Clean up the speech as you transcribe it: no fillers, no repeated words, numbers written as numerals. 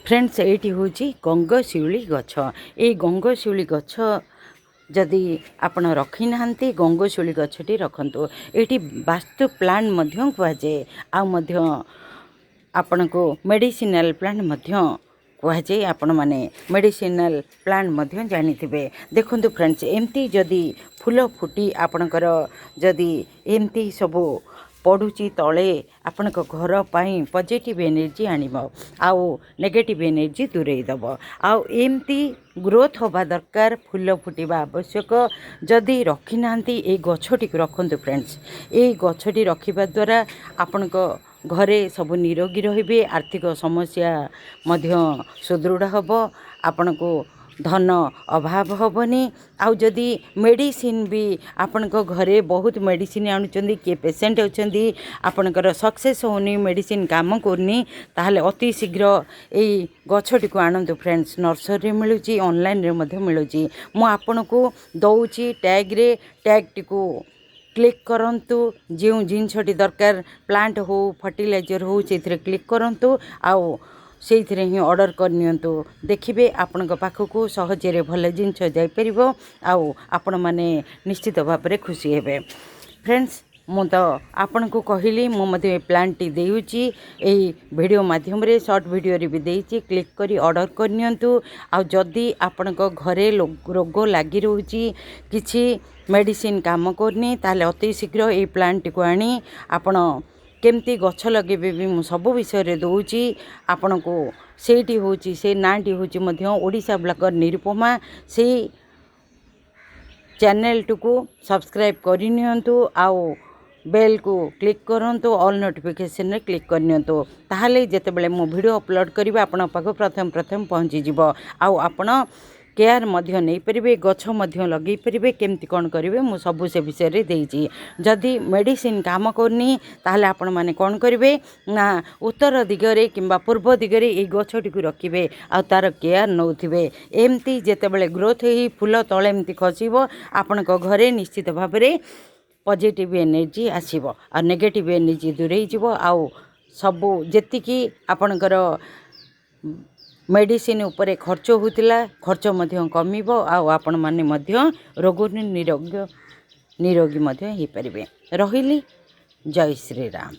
Friends ये हूँ गंगशिउली गछ। ये गंगशिउली गछ जदि आपण रखी ना गंगशिउली गछटी रखंतु। ये वास्तु प्लांट मध्य कहुए आपण को मेडिसिनल प्लांट मध्य कहुए। आपण माने मेडिसिनल प्लांट मध्य जानिथिबे। देखंतु फ्रेंड्स एमती जदि फूल फुटी आपणकर जदि एमती सबू पड़ुची तले आपण घर पाई पॉजिटिव एनर्जी आनिब आउ नेगेटिव एनर्जी दूरे दब। आउ एमती ग्रोथ होबा दरकार, फूल फुटिबा आवश्यक। जदि रखी नांती ए गछटी रखंतु फ्रेंड्स। ए गछटी रखिबा द्वारा आपण घरे सब निरोगी रहिबे, आर्थिक समस्या मध्य सुदृढ़ हब, आपण को धन अभाव हेनी। आउ जदि मेडिसिन भी आपण घरे बहुत मेडिसिन आणुचंदी, किए पेसेंट होचंदी, आपणकर सक्सेस होनी, मेडिसिन काम करनी, ताहले अति शीघ्र यही गछटी को आणंतु फ्रेंड्स। नर्सरी मिलुची, ऑनलाइन रे मध्य मिलुची। मु आपण को दउची टैग रे, टैग टी को क्लिक करंतु। जो जिनसटी दरकार प्लांट हो, फर्टिलाइजर हो, से क्लिक करंतु। आउ से ही ऑर्डर करनियंतु। देखिबे आपण पाखक सहजरे भल जिनस जापर। आउ आपण माने निश्चित भाव में खुशी हेबे। फ्रेंड्स मु तो आपण को कहली मु प्लांट टी देउची एई वीडियो माध्यम रे, शॉर्ट वीडियो रे भी देइची। क्लिक करी ऑर्डर करनियंतु। आ जदि आपण घरे रोग लागी रहउची, किछि मेडिसिन काम करनी, ताले अति शीघ्र ए प्लांट को आनी आपण केमती गछ लगे मु सब विषय दौची आपण को। सेठी होची से नाटी होची मध्य ओडिशा ब्लॉगर निरुपमा। से चैनल को सब्सक्राइब करनियंतु। आउ बेल को क्लिक करंतु, ऑल नोटिफिकेशन रे क्लिक करनियंतु। ताहले जेतेबेले मो वीडियो अपलोड करिबा आपण पाखो प्रथम पहुंची जिवो। आउ आपण केयर मध्य नहीं परिबे, गछ मध्य लगे परिबे, केमती कौन करिवे मु सबु से विषय रे देइची। जदि मेडिसिन काम करनी, ताहले आपण माने कौन करिवे ना उत्तर दिगरे किंबा पूर्व दिगरे ए गछटी को रखिबे, आ तार केयर नउथिबे। एमती जेतेबेले ग्रोथ ही फूल तळे एमती खसिबो, आपण को घरे निश्चित भाव में पॉजिटिव एनर्जी आसीबो, आ नेगेटिव एनर्जी दूरे जिवो। आउ सबु जेतिकी आपणकर मेडिसिन उपरे खर्च होतिला, खर्च मध्य कमिबो। आउ आपण माने मध्य रोग निरोगी मध्य ही परिबे। रहिली, जय श्री राम।